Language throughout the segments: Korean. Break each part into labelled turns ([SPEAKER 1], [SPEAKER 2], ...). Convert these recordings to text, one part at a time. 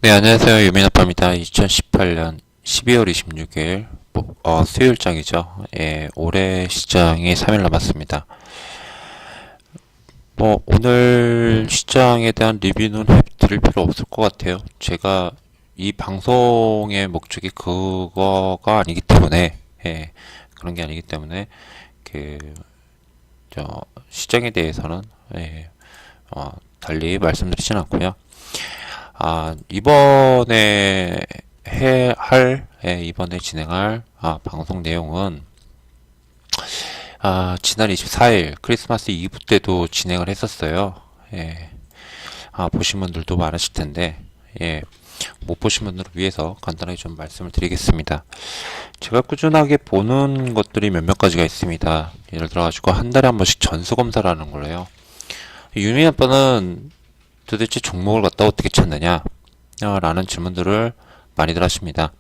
[SPEAKER 1] 네, 안녕하세요. 유민아빠입니다. 2018년 12월 26일, 수요일장이죠. 예, 올해 시장이 3일 남았습니다. 오늘 시장에 대한 리뷰는 드릴 필요 없을 것 같아요. 제가 이 방송의 목적이 그거가 아니기 때문에, 예, 그런 게 아니기 때문에, 그, 시장에 대해서는, 예, 달리 말씀드리진 않고요. 이번에 이번에 진행할, 방송 내용은, 지난 24일 크리스마스 이브 때도 진행을 했었어요. 예. 보신 분들도 많으실 텐데, 예. 못 보신 분들을 위해서 간단하게 좀 말씀을 드리겠습니다. 제가 꾸준하게 보는 것들이 몇몇 가지가 있습니다. 예를 들어가지고 한 달에 한 번씩 전수검사라는 거예요. 유미 아빠는 도대체 종목을 갖다 어떻게 찾느냐? 라는 질문들을 많이들 하십니다.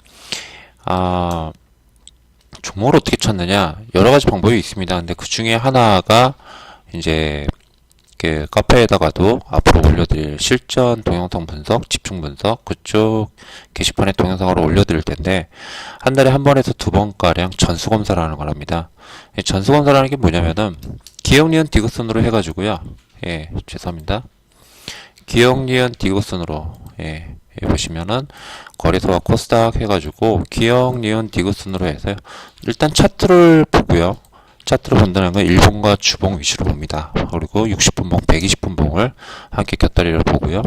[SPEAKER 1] 종목을 어떻게 찾느냐? 여러 가지 방법이 있습니다. 근데 그 중에 하나가 이제 그 카페에다가도 앞으로 올려드릴 실전 동영상 분석, 집중 분석 그쪽 게시판에 동영상으로 올려드릴 텐데 한 달에 한 번에서 두 번가량 전수검사라는 걸 합니다. 전수검사라는 게 뭐냐면은 기억, 니은, 디귿순으로 해가지고요. 예, 죄송합니다. 기억, 니은, 디귿순으로 보시면은 거래소와 코스닥 해가지고 기억, 니은, 디귿순으로 해서요. 일단 차트를 보고요. 차트를 본다는 건 일봉과 주봉 위주로 봅니다. 그리고 60분봉, 120분봉을 함께 곁다리를 보고요.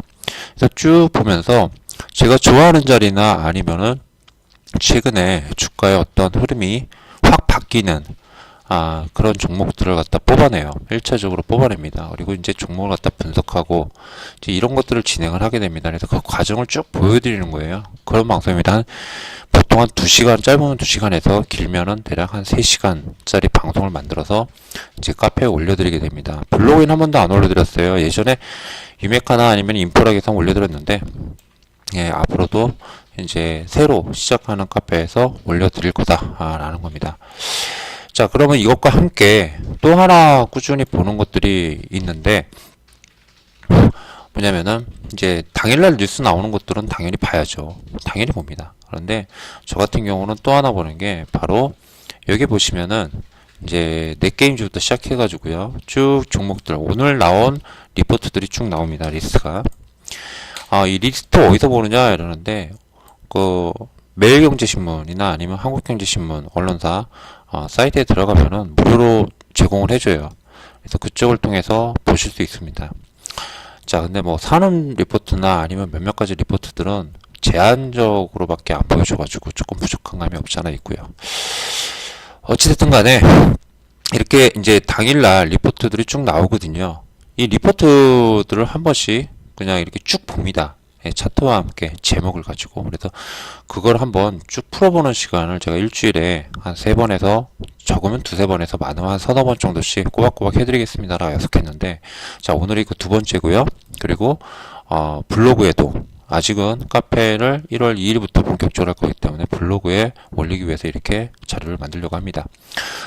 [SPEAKER 1] 그래서 쭉 보면서 제가 좋아하는 자리나 아니면은 최근에 주가의 어떤 흐름이 확 바뀌는 그런 종목들을 갖다 뽑아내요. 1차적으로 뽑아냅니다. 그리고 이제 종목을 갖다 분석하고 이제 이런 것들을 진행을 하게 됩니다. 그래서 그 과정을 쭉 보여드리는 거예요. 그런 방송입니다. 보통 한 2시간, 짧으면 2시간에서 길면은 대략 한 3시간짜리 방송을 만들어서 이제 카페에 올려드리게 됩니다. 블로그에는 한 번도 안 올려드렸어요. 예전에 유메카나 아니면 인포락에서 올려드렸는데 예, 앞으로도 이제 새로 시작하는 카페에서 올려드릴 거다라는 겁니다. 자, 그러면 이것과 함께 또 하나 꾸준히 보는 것들이 있는데 뭐냐면은 이제 당일날 뉴스 나오는 것들은 당연히 봐야죠. 당연히 봅니다. 그런데 저 같은 경우는 또 하나 보는 게 바로 여기 보시면은 이제 넷게임즈부터 시작해가지고요. 쭉 종목들 오늘 나온 리포트들이 쭉 나옵니다. 리스트가. 이 리스트 어디서 보느냐 이러는데 그 매일경제신문이나 아니면 한국경제신문 언론사 사이트에 들어가면은 무료로 제공을 해줘요. 그래서 그쪽을 통해서 보실 수 있습니다. 자, 근데 뭐 산업 리포트나 아니면 몇몇 가지 리포트들은 제한적으로밖에 안 보여줘가지고 조금 부족한 감이 없지 않아 있고요. 어찌됐든 간에 이렇게 이제 당일날 리포트들이 쭉 나오거든요. 이 리포트들을 한 번씩 그냥 이렇게 쭉 봅니다. 차트와 함께 제목을 가지고. 그래서 그걸 한번 쭉 풀어보는 시간을 제가 일주일에 한 3번에서 적으면 2~3번에서 많으면 한 3~4번 정도씩 꼬박꼬박 해드리겠습니다 라고 약속했는데, 자, 오늘이 그 두 번째고요. 그리고 블로그에도 아직은 카페를 1월 2일부터 본격적으로 할 거기 때문에 블로그에 올리기 위해서 이렇게 자료를 만들려고 합니다.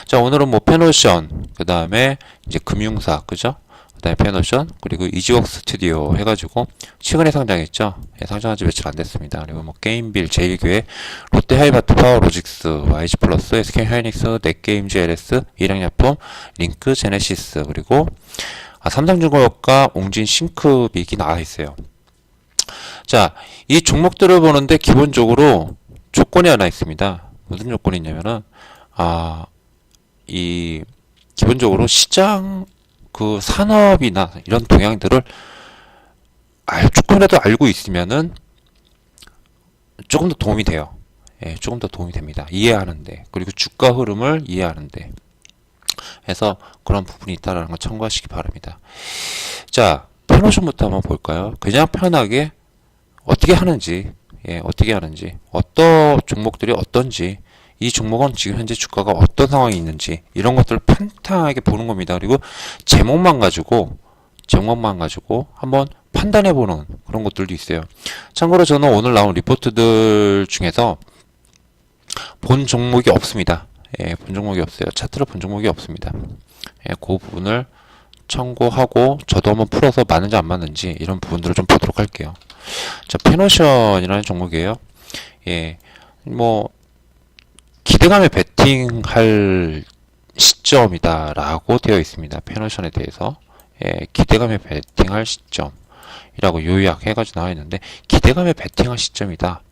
[SPEAKER 1] 자, 오늘은 뭐 페노션, 그 다음에 이제 금융사, 그죠? 그 다음에 페노션, 그리고 이지웍 스튜디오 해가지고 최근에 상장했죠. 상장한 지 며칠 안 됐습니다. 그리고 뭐 게임빌, 제일교회, 롯데 하이마트, 파워로직스, YG플러스, SK하이닉스, 넷게임즈, LS, 일양약품, 링크, 제네시스, 그리고 삼성중공업과 옹진 싱크빅이 나와 있어요. 자, 이 종목들을 보는데 기본적으로 조건이 하나 있습니다. 무슨 조건이 있냐면은 이 기본적으로 시장 그 산업이나 이런 동향들을 조금이라도 알고 있으면은 조금 더 도움이 돼요. 예, 조금 더 도움이 됩니다. 이해하는데, 그리고 주가 흐름을 이해하는데. 해서 그런 부분이 있다라는 걸 참고하시기 바랍니다. 자, 페노션부터 한번 볼까요? 그냥 편하게 어떻게 하는지, 어떻게 하는지, 어떤 종목들이 어떤지, 이 종목은 지금 현재 주가가 어떤 상황이 있는지 이런 것들을 판단하게 보는 겁니다. 그리고 제목만 가지고 한번 판단해보는 그런 것들도 있어요. 참고로 저는 오늘 나온 리포트들 중에서 본 종목이 없습니다. 본 종목이 없어요. 차트를 본 종목이 없습니다. 그 부분을 참고하고 저도 한번 풀어서 맞는지 안 맞는지 이런 부분들을 좀 보도록 할게요. 자, 페노션이라는 종목이에요. 예, 뭐 기대감에 베팅할 시점이다라고 되어 있습니다. 페노션에 대해서. 예, 기대감에 베팅할 시점이라고 요약해가지고 나와 있는데, 기대감에 베팅할 시점이다.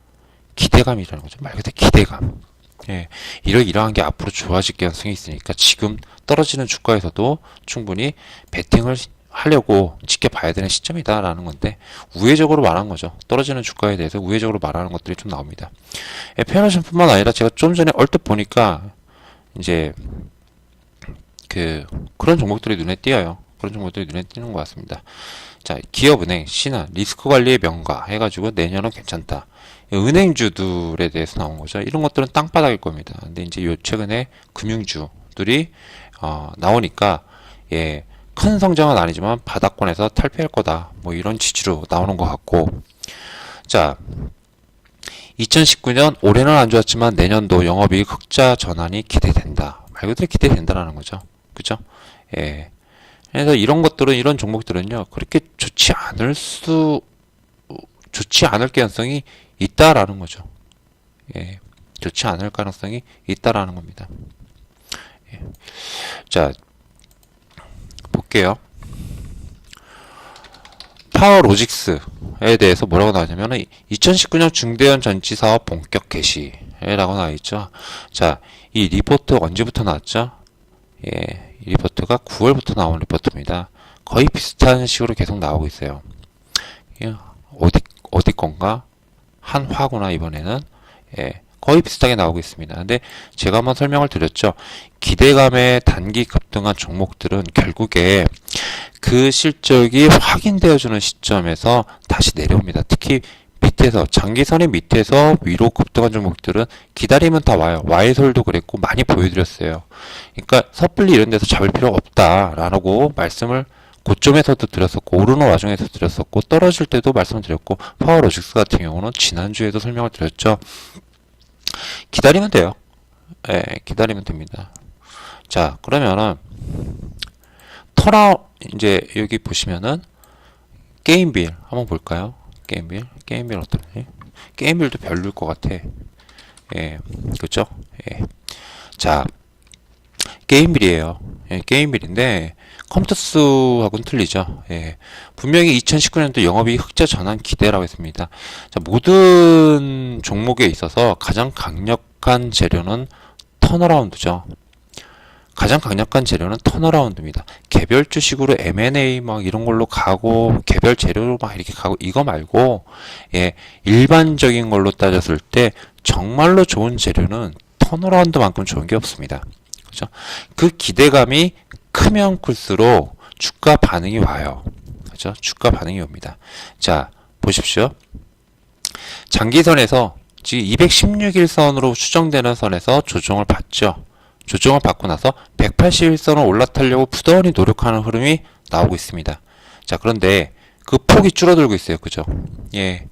[SPEAKER 1] 기대감이라는 거죠. 말 그대로 기대감. 예, 이러이러한 게 앞으로 좋아질 가능성이 있으니까 지금 떨어지는 주가에서도 충분히 베팅을 하려고 지켜봐야 되는 시점이다라는 건데, 우회적으로 말한 거죠. 떨어지는 주가에 대해서 우회적으로 말하는 것들이 좀 나옵니다. 예, 페어노션뿐만 아니라 제가 좀 전에 얼핏 보니까 이제 그런 종목들이 눈에 띄어요. 그런 종목들이 눈에 띄는 것 같습니다. 자, 기업은행, 신한, 리스크 관리의 명가 해가지고 내년은 괜찮다. 은행주들에 대해서 나온 거죠. 이런 것들은 땅바닥일 겁니다. 근데 이제 요 최근에 금융주들이 나오니까 예, 큰 성장은 아니지만 바닥권에서 탈피할 거다. 뭐 이런 취지로 나오는 것 같고, 자, 2019년 올해는 안 좋았지만 내년도 영업이익 흑자 전환이 기대된다. 말 그대로 기대된다라는 거죠. 그죠? 예. 그래서 이런 것들은, 이런 종목들은요, 그렇게 좋지 않을 가능성이 있다라는 거죠. 예. 좋지 않을 가능성이 있다라는 겁니다. 예. 자, 볼게요. 파워로직스에 대해서 뭐라고 나왔냐면은 2019년 중대형 전지 사업 본격 개시라고 나와 있죠. 자, 이 리포트 언제부터 나왔죠? 예, 이 리포트가 9월부터 나온 리포트입니다. 거의 비슷한 식으로 계속 나오고 있어요. 예, 어디 건가? 한화구나 이번에는. 예, 거의 비슷하게 나오고 있습니다. 근데 제가 한번 설명을 드렸죠. 기대감에 단기 급등한 종목들은 결국에 그 실적이 확인되어주는 시점에서 다시 내려옵니다. 특히 밑에서, 장기선의 밑에서 위로 급등한 종목들은 기다리면 다 와요. 와이솔도 그랬고 많이 보여드렸어요. 그러니까 섣불리 이런 데서 잡을 필요가 없다라고 말씀을 고점에서도 드렸었고, 오르는 와중에서 드렸었고, 떨어질 때도 말씀드렸고, 파워로직스 같은 경우는 지난주에도 설명을 드렸죠. 기다리면 돼요. 예, 기다리면 됩니다. 자, 그러면은 이제 여기 보시면은 게임빌 한번 볼까요? 게임빌 어떠지? 게임빌도 별로일 것 같아. 예, 그죠? 예. 자, 게임빌이에요. 예, 게임빌인데 컴투스하고는 틀리죠. 예, 분명히 2019년도 영업이익 흑자 전환 기대라고 했습니다. 자, 모든 종목에 있어서 가장 강력한 재료는 턴어라운드죠. 가장 강력한 재료는 턴어라운드입니다. 개별주식으로 M&A 막 이런 걸로 가고 개별 재료로 막 이렇게 가고 이거 말고, 예, 일반적인 걸로 따졌을 때 정말로 좋은 재료는 턴어라운드만큼 좋은 게 없습니다. 그죠? 그 기대감이 크면 클수록 주가 반응이 와요. 그죠? 주가 반응이 옵니다. 자, 보십시오. 장기선에서 지금 216일선으로 추정되는 선에서 조정을 받죠. 조정을 받고 나서 181선을 올라타려고 부단히 노력하는 흐름이 나오고 있습니다. 자, 그런데 그 폭이 줄어들고 있어요. 그죠? 예.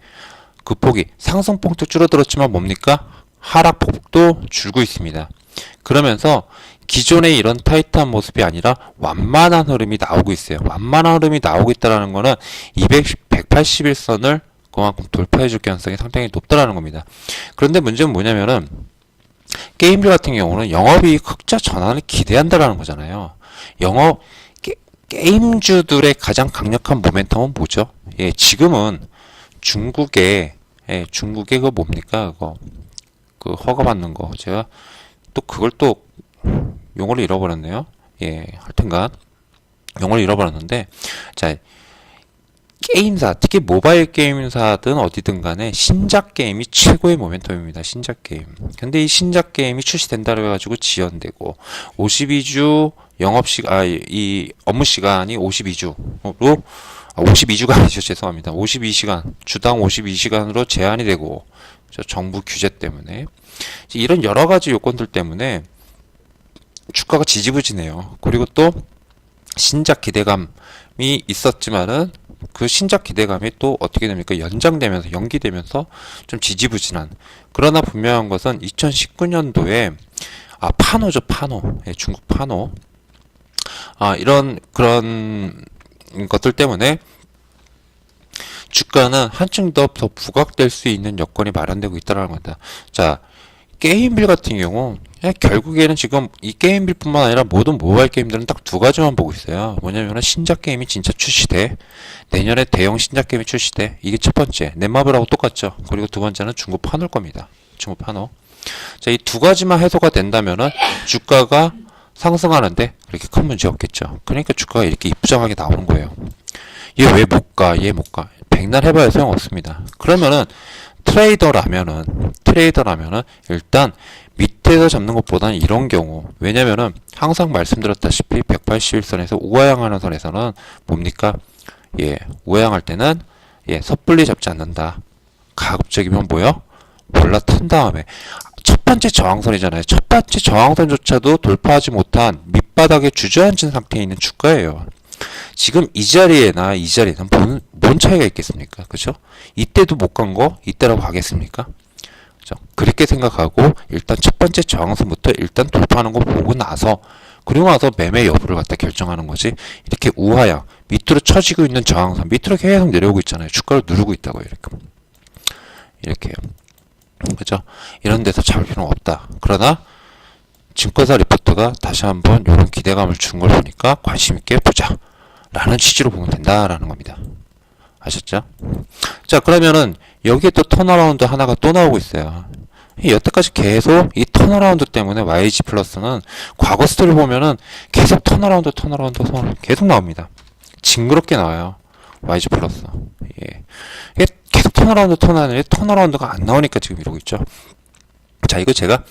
[SPEAKER 1] 그 폭이 상승폭도 줄어들었지만 뭡니까? 하락폭도 줄고 있습니다. 그러면서 기존의 이런 타이트한 모습이 아니라 완만한 흐름이 나오고 있어요. 완만한 흐름이 나오고 있다는 거는 181선을 그만큼 돌파해 줄 가능성이 상당히 높다라는 겁니다. 그런데 문제는 뭐냐면은 게임주 같은 경우는 영업이익 흑자 전환을 기대한다라는 거잖아요. 게임주들의 가장 강력한 모멘텀은 뭐죠? 예, 지금은 중국의 그 뭡니까? 그 허가받는 거. 제가 또 그걸 또 용어를 잃어버렸네요. 예, 하여튼간 용어를 잃어버렸는데, 자, 게임사, 특히 모바일 게임사든 어디든 간에 신작 게임이 최고의 모멘텀입니다. 신작 게임. 근데 이 신작 게임이 출시된다고 해가지고 지연되고, 52주 이 업무 시간이 52주로, 52주가 아니죠. 죄송합니다. 52시간, 주당 52시간으로 제한이 되고, 정부 규제 때문에. 이런 여러 가지 요건들 때문에 주가가 지지부진해요. 그리고 또 신작 기대감이 있었지만은 그 신작 기대감이 또 어떻게 됩니까? 연장되면서 연기되면서 좀 지지부진한. 그러나 분명한 것은 2019년도에 파노죠. 파노. 예, 중국 파노. 그런 것들 때문에 주가는 한층 더 부각될 수 있는 여건이 마련되고 있다는 겁니다. 자, 게임빌 같은 경우 결국에는 지금 이 게임빌뿐만 아니라 모든 모바일 게임들은 딱 두 가지만 보고 있어요. 뭐냐면은 신작 게임이 진짜 출시돼. 내년에 대형 신작 게임이 출시돼. 이게 첫 번째. 넷마블하고 똑같죠. 그리고 두 번째는 중고 파노일 겁니다. 중고 파노. 자, 이 두 가지만 해소가 된다면은 주가가 상승하는데 그렇게 큰 문제 없겠죠. 그러니까 주가가 이렇게 이쁘장하게 나오는 거예요. 얘 왜 못 가? 얘 못 가? 백날 해봐야 소용없습니다. 그러면은 트레이더라면은 일단 밑에서 잡는 것보다는 이런 경우, 왜냐면은 항상 말씀드렸다시피 181선에서 우하향하는 선에서는 뭡니까? 예, 우하향할 때는 섣불리 잡지 않는다. 가급적이면 뭐요? 올라탄 다음에 첫 번째 저항선이잖아요. 첫 번째 저항선조차도 돌파하지 못한 밑바닥에 주저앉은 상태에 있는 주가예요. 지금 이 자리에는 뭔 차이가 있겠습니까? 그죠? 이때도 못 간 거 이때라고 가겠습니까? 그죠? 그렇게 생각하고 일단 첫 번째 저항선부터 일단 돌파하는 거 보고 나서, 그리고 나서 매매 여부를 갖다 결정하는 거지. 이렇게 우하향 밑으로 처지고 있는 저항선 밑으로 계속 내려오고 있잖아요. 주가를 누르고 있다고 이렇게요. 그죠? 이런 데서 잡을 필요는 없다. 그러나 증권사 리포트가 다시 한번 이런 기대감을 준 걸 보니까 관심 있게 보자 라는 취지로 보면 된다라는 겁니다. 아셨죠? 자, 그러면은 여기에 또 턴어라운드 하나가 또 나오고 있어요. 여태까지 계속 이 턴어라운드 때문에 YG 플러스는 과거 스토리 보면은 계속 턴어라운드 계속 나옵니다. 징그럽게 나와요. YG 플러스. 예. 이게 계속 턴어라운드가 안 나오니까 지금 이러고 있죠. 자, 이거 제가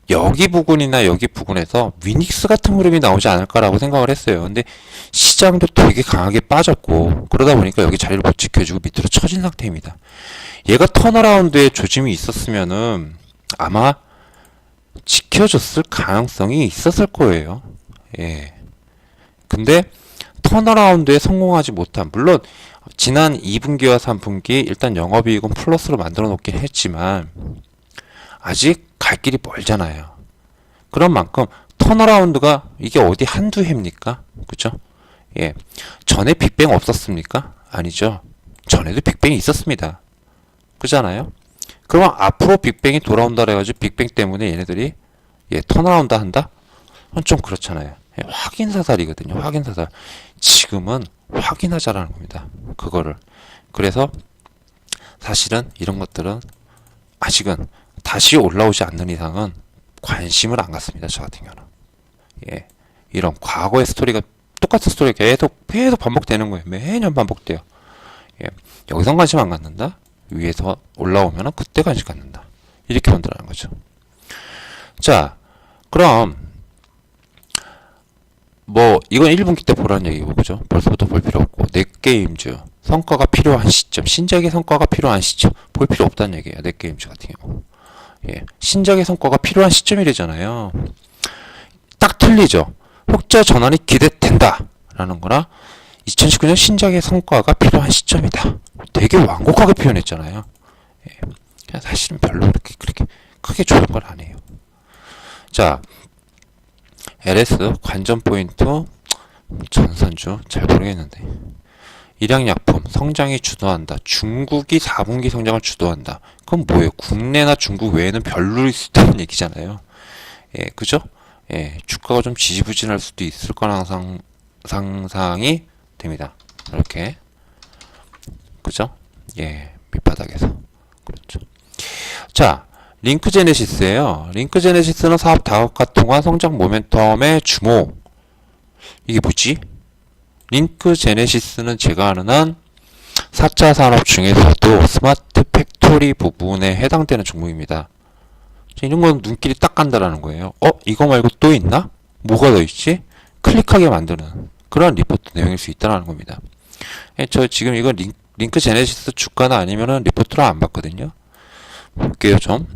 [SPEAKER 1] 여기 부근이나 여기 부근에서 위닉스 같은 흐름이 나오지 않을까라고 생각을 했어요. 근데 시장도 되게 강하게 빠졌고 그러다 보니까 여기 자리를 못 지켜주고 밑으로 처진 상태입니다. 얘가 턴어라운드에 조짐이 있었으면은 아마 지켜줬을 가능성이 있었을 거예요. 예. 근데 턴어라운드에 성공하지 못한, 물론 지난 2분기와 3분기 일단 영업이익은 플러스로 만들어 놓긴 했지만 아직 갈 길이 멀잖아요. 그런 만큼 턴어라운드가 이게 어디 한두 해입니까? 그죠? 예. 전에 빅뱅 없었습니까? 아니죠. 전에도 빅뱅이 있었습니다. 그잖아요? 그럼 앞으로 빅뱅이 돌아온다 그래가지고 빅뱅 때문에 얘네들이 턴어라운드 한다? 좀 그렇잖아요. 확인사살이거든요. 확인사살. 지금은 확인하자라는 겁니다. 그거를. 그래서 사실은 이런 것들은 아직은 다시 올라오지 않는 이상은 관심을 안 갖습니다. 저 같은 경우는. 예. 이런 과거의 스토리가, 똑같은 스토리가 계속 반복되는 거예요. 매년 반복돼요. 예. 여기선 관심 안 갖는다? 위에서 올라오면은 그때 관심 갖는다. 이렇게 만들어가는 거죠. 자, 그럼 이건 1분기 때 보라는 얘기고, 그죠? 벌써부터 볼 필요 없고, 넷게임즈 성과가 필요한 시점, 신작의 성과가 필요한 시점 볼 필요 없다는 얘기예요. 넷게임즈 같은 경우. 예, 신작의 성과가 필요한 시점이래잖아요. 딱 틀리죠. 흑자 전환이 기대된다 라는 거나 2019년 신작의 성과가 필요한 시점이다. 되게 완곡하게 표현했잖아요. 예, 사실은 별로 그렇게 크게 좋은 건 아니에요. 자, LS 관전 포인트 전산주 잘 모르겠는데, 일양약품 성장이 주도한다. 중국이 4분기 성장을 주도한다. 그건 뭐예요? 국내나 중국 외에는 별로일 수 있다는 얘기잖아요. 예, 그죠? 예, 주가가 좀 지지부진할 수도 있을 거라는 상상이 됩니다. 이렇게. 그죠? 예, 밑바닥에서. 그렇죠. 자, 링크제네시스예요. 링크제네시스는 사업 다각화 통한 성장 모멘텀의 주목. 이게 뭐지? 링크제네시스는 제가 아는 한 4차 산업 중에서도 스마트 팩토리 부분에 해당되는 종목입니다. 이런 건 눈길이 딱 간다라는 거예요. 이거 말고 또 있나? 뭐가 더 있지? 클릭하게 만드는 그런 리포트 내용일 수 있다는 겁니다. 저 지금 이거 링크제네시스 주가나 아니면은 리포트를 안 봤거든요. 볼게요, 좀.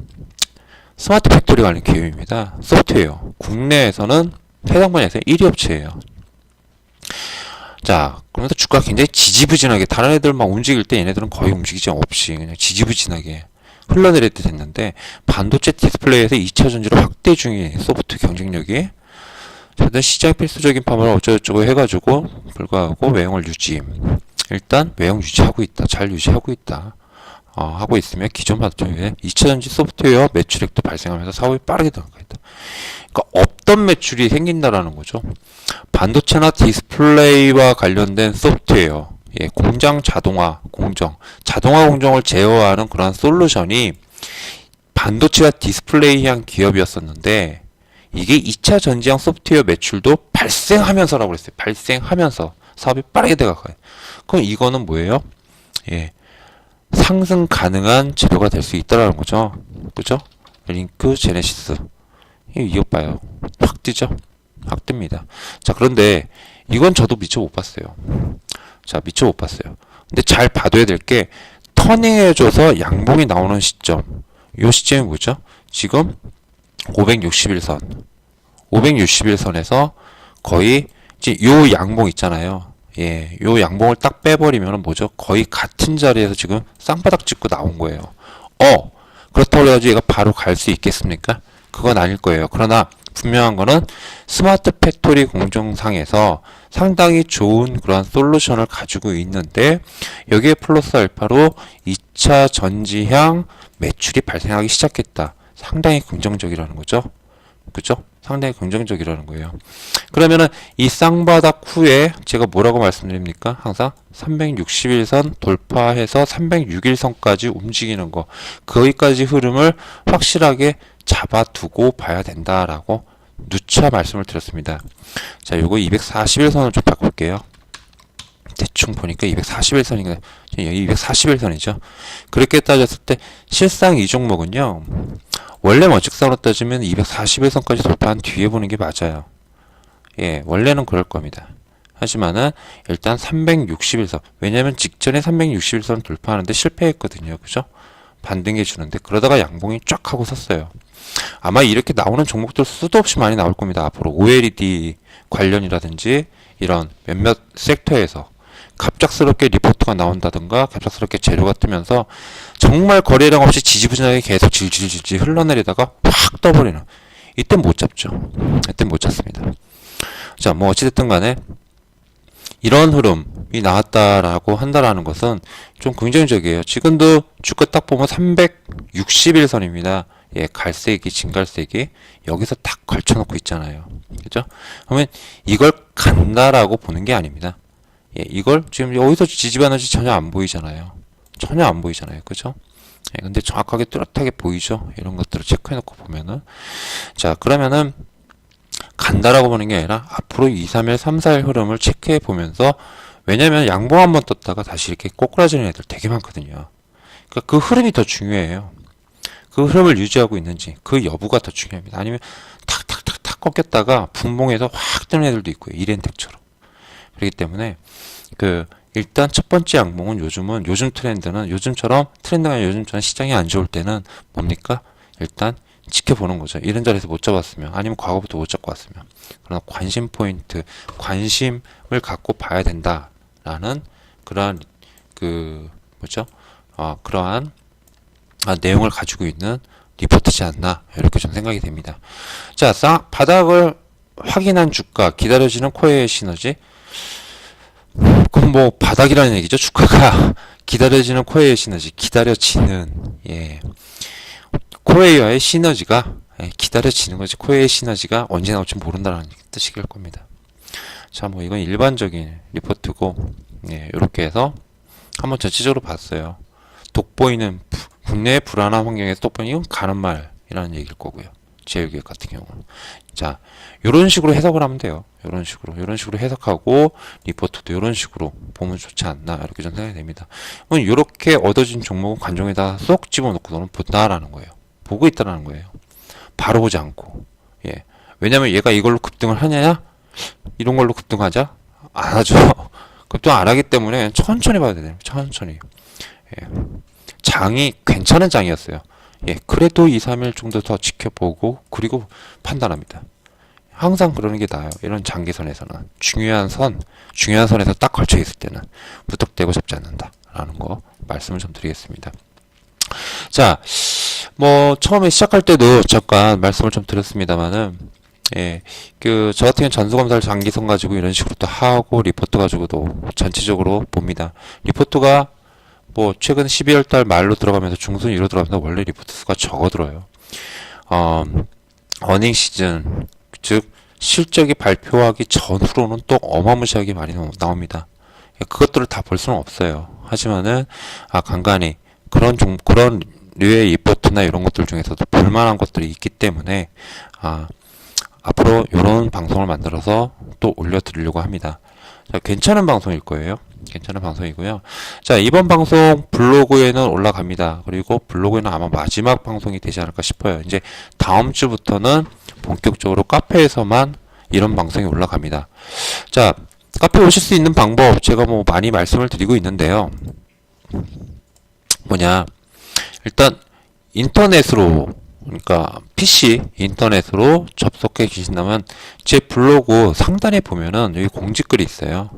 [SPEAKER 1] 스마트 팩토리 관련 기업입니다. 소프트웨어. 국내에서는 해당 분야에서 1위 업체예요. 자, 그러면서 주가가 굉장히 지지부진하게, 다른 애들 막 움직일 때 얘네들은 거의 움직이지 없이 그냥 지지부진하게 흘러내릴 때 됐는데, 반도체 디스플레이에서 2차 전지로 확대 중인 소프트 경쟁력이 시장 필수적인 파벌을 어쩌고저쩌고 해가지고 불구하고 외형을 유지. 일단 외형 유지하고 있다. 잘 유지하고 있다. 하고 있으면 기존 반도체 2차전지 소프트웨어 매출액도 발생하면서 사업이 빠르게 나가고 있다. 그러니까 없던 매출이 생긴다라는 거죠. 반도체나 디스플레이와 관련된 소프트웨어, 공장 자동화 공정을 제어하는 그러한 솔루션이 반도체와 디스플레이형 기업이었었는데 이게 2차 전지형 소프트웨어 매출도 발생하면서라고 그랬어요. 발생하면서 사업이 빠르게 돼가요. 그럼 이거는 뭐예요? 상승 가능한 재료가 될 수 있다라는 거죠. 그죠? 링크 제네시스. 이거 봐요. 확 뜨죠? 확 뜹니다. 자, 그런데 이건 저도 미처 못 봤어요. 자, 미처 못 봤어요. 근데 잘 봐둬야 될 게 터닝해줘서 양봉이 나오는 시점. 요 시점이 뭐죠? 지금 561선. 561선에서 거의 이제 요 양봉 있잖아요. 요 양봉을 딱 빼버리면 뭐죠? 거의 같은 자리에서 지금 쌍바닥 찍고 나온 거예요. 그렇다고 해가지고 얘가 바로 갈 수 있겠습니까? 그건 아닐 거예요. 그러나 분명한 거는 스마트 팩토리 공정상에서 상당히 좋은 그런 솔루션을 가지고 있는데 여기에 플러스 알파로 2차 전지향 매출이 발생하기 시작했다. 상당히 긍정적이라는 거죠. 그죠? 상당히 긍정적이라는 거예요. 그러면은 이 쌍바닥 후에 제가 뭐라고 말씀드립니까? 항상 361선 돌파해서 306일선까지 움직이는 거. 거기까지 흐름을 확실하게 잡아두고 봐야 된다라고 누차 말씀을 드렸습니다. 자, 요거 241선을 좀 바꿀게요. 대충 보니까 241선인가, 여기 241선이죠. 그렇게 따졌을 때 실상 이 종목은요, 원래 원칙상으로 따지면 241선까지 돌파한 뒤에 보는 게 맞아요. 원래는 그럴 겁니다. 하지만은 일단 361선, 왜냐면 직전에 361선 돌파하는데 실패했거든요. 그죠? 반등해 주는데 그러다가 양봉이 쫙 하고 섰어요. 아마 이렇게 나오는 종목들 수도 없이 많이 나올 겁니다. 앞으로 OLED 관련이라든지 이런 몇몇 섹터에서 갑작스럽게 리포트가 나온다든가 갑작스럽게 재료가 뜨면서 정말 거래량 없이 지지부진하게 계속 질질질질 흘러내리다가 확 떠버리는, 이땐 못 잡죠. 이땐 못 잡습니다. 자, 뭐 어찌됐든 간에 이런 흐름이 나왔다라고 한다라는 것은 좀 긍정적이에요. 지금도 주가 딱 보면 361선입니다. 갈색이, 진갈색이 여기서 딱 걸쳐놓고 있잖아요. 그죠? 그러면 이걸 간다라고 보는 게 아닙니다. 이걸 지금 어디서 지지받는지 전혀 안 보이잖아요. 전혀 안 보이잖아요. 그죠? 근데 정확하게 뚜렷하게 보이죠? 이런 것들을 체크해놓고 보면은. 자, 그러면은 간다라고 보는 게 아니라 앞으로 2, 3일, 3, 4일 흐름을 체크해 보면서, 왜냐면 양봉 한번 떴다가 다시 이렇게 꼬꾸라지는 애들 되게 많거든요. 그러니까 그 흐름이 더 중요해요. 그 흐름을 유지하고 있는지, 그 여부가 더 중요합니다. 아니면 탁탁탁탁 꺾였다가 분봉에서 확 뜨는 애들도 있고요. 이렌텍처럼. 그렇기 때문에 일단 첫 번째 양봉은 요즘 트렌드는, 요즘처럼 시장이 안 좋을 때는 뭡니까? 일단 지켜보는 거죠. 이런 자리에서 못 잡았으면, 아니면 과거부터 못 잡고 왔으면. 그러나 관심 포인트, 관심을 갖고 봐야 된다라는 그러한 그러한 내용을 가지고 있는 리포트지 않나, 이렇게 좀 생각이 됩니다. 자, 바닥을 확인한 주가, 기다려지는 코어의 시너지. 그럼 뭐 바닥이라는 얘기죠. 주가가 기다려지는 코어의 시너지, 기다려지는, 코웨이와의 시너지가, 기다려지는 거지. 코웨이의 시너지가 언제 나올지 모른다는 뜻이길 겁니다. 자, 뭐 이건 일반적인 리포트고, 이렇게 해서 한번 전체적으로 봤어요. 돋보이는 국내의 불안한 환경에서 돋보이는, 이건 가는 말이라는 얘기일 거고요. 제일기획 같은 경우는. 자, 요런 식으로 해석을 하면 돼요. 요런 식으로 해석하고 리포트도 요런 식으로 보면 좋지 않나, 이렇게 좀 생각이 됩니다. 그럼 요렇게 얻어진 종목은 관종에다 쏙 집어넣고 너는 본다라는 거예요. 보고 있다라는 거예요. 바로 보지 않고. 왜냐면 얘가 이걸로 급등을 하냐? 이런 걸로 급등하자? 안 하죠. 급등 안 하기 때문에 천천히 봐야 돼요. 천천히. 장이 괜찮은 장이었어요. 그래도 2, 3일 정도 더 지켜보고 그리고 판단합니다. 항상 그러는 게 나아요. 이런 장기선에서는 중요한 선에서 딱 걸쳐 있을 때는 무턱대고 잡지 않는다라는 거 말씀을 좀 드리겠습니다. 자, 뭐 처음에 시작할 때도 잠깐 말씀을 좀 드렸습니다만은 예, 저 같은 경우는 전수검사를 장기성 가지고 이런 식으로 또 하고, 리포트 가지고도 전체적으로 봅니다. 리포트가 뭐, 최근 12월 달 말로 들어가면서 중순위로 들어가면서 원래 리포트 수가 적어들어요. 어, 어닝 시즌, 즉, 실적이 발표하기 전후로는 또 어마무시하게 많이 나옵니다. 그것들을 다 볼 수는 없어요. 하지만은, 간간히, 그런 류의 리포트나 이런 것들 중에서도 볼만한 것들이 있기 때문에, 앞으로 이런 방송을 만들어서 또 올려드리려고 합니다. 자, 괜찮은 방송일 거예요. 괜찮은 방송이고요. 자, 이번 방송 블로그에는 올라갑니다. 그리고 블로그에는 아마 마지막 방송이 되지 않을까 싶어요. 이제 다음 주부터는 본격적으로 카페에서만 이런 방송이 올라갑니다. 자, 카페 오실 수 있는 방법 제가 뭐 많이 말씀을 드리고 있는데요. 뭐냐, 일단 인터넷으로, 그러니까 PC 인터넷으로 접속해 계신다면 제 블로그 상단에 보면은 여기 공지글이 있어요.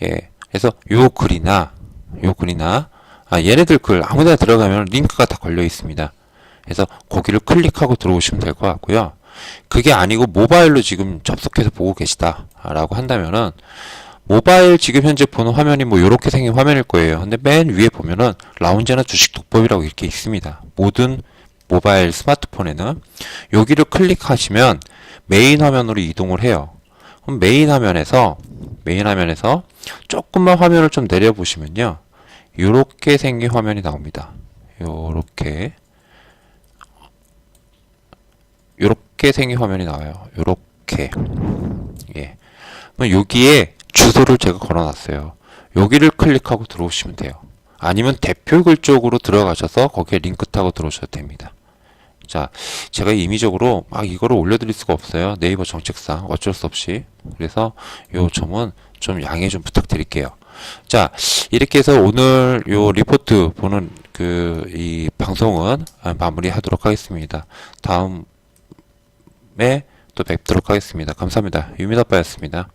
[SPEAKER 1] 예, 그래서 요 글이나 얘네들 글 아무데나 들어가면 링크가 다 걸려 있습니다. 그래서 거기를 클릭하고 들어오시면 될 것 같고요. 그게 아니고 모바일로 지금 접속해서 보고 계시다 라고 한다면은, 모바일 지금 현재 보는 화면이 뭐 요렇게 생긴 화면일 거예요. 근데 맨 위에 보면은 라운지나 주식 독법이라고 이렇게 있습니다. 모든 모바일 스마트폰에는 여기를 클릭하시면 메인 화면으로 이동을 해요. 그럼 메인 화면에서 조금만 화면을 좀 내려보시면요, 요렇게 생긴 화면이 나옵니다. 요렇게 생긴 화면이 나와요. 요렇게. 예. 그럼 여기에 주소를 제가 걸어놨어요. 여기를 클릭하고 들어오시면 돼요. 아니면 대표 글 쪽으로 들어가셔서 거기에 링크 타고 들어오셔도 됩니다. 자, 제가 임의적으로 막 이거를 올려드릴 수가 없어요. 네이버 정책상 어쩔 수 없이. 그래서 요 점은 좀 양해 좀 부탁드릴게요. 자, 이렇게 해서 오늘 요 리포트 보는 이 방송은 마무리하도록 하겠습니다. 다음에 또 뵙도록 하겠습니다. 감사합니다. 유민아빠였습니다.